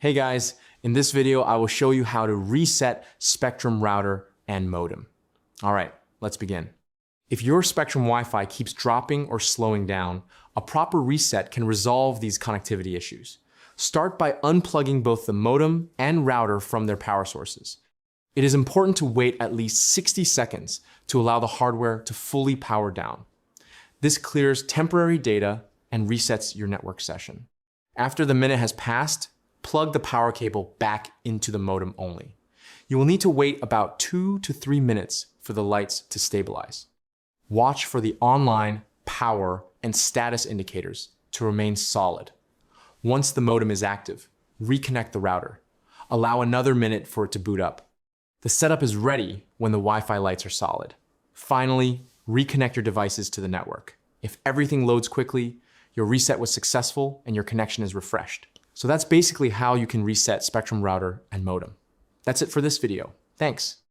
Hey guys, in this video, I will show you how to reset Spectrum router and modem. All right, let's begin. If your Spectrum Wi-Fi keeps dropping or slowing down, a proper reset can resolve these connectivity issues. Start by unplugging both the modem and router from their power sources. It is important to wait at least 60 seconds to allow the hardware to fully power down. This clears temporary data and resets your network session. After the minute has passed, plug the power cable back into the modem only. You will need to wait about 2 to 3 minutes for the lights to stabilize. Watch for the online, power, and status indicators to remain solid. Once the modem is active, reconnect the router. Allow another minute for it to boot up. The setup is ready when the Wi-Fi lights are solid. Finally, reconnect your devices to the network. If everything loads quickly, your reset was successful and your connection is refreshed. So that's basically how you can reset Spectrum router and modem. That's it for this video. Thanks.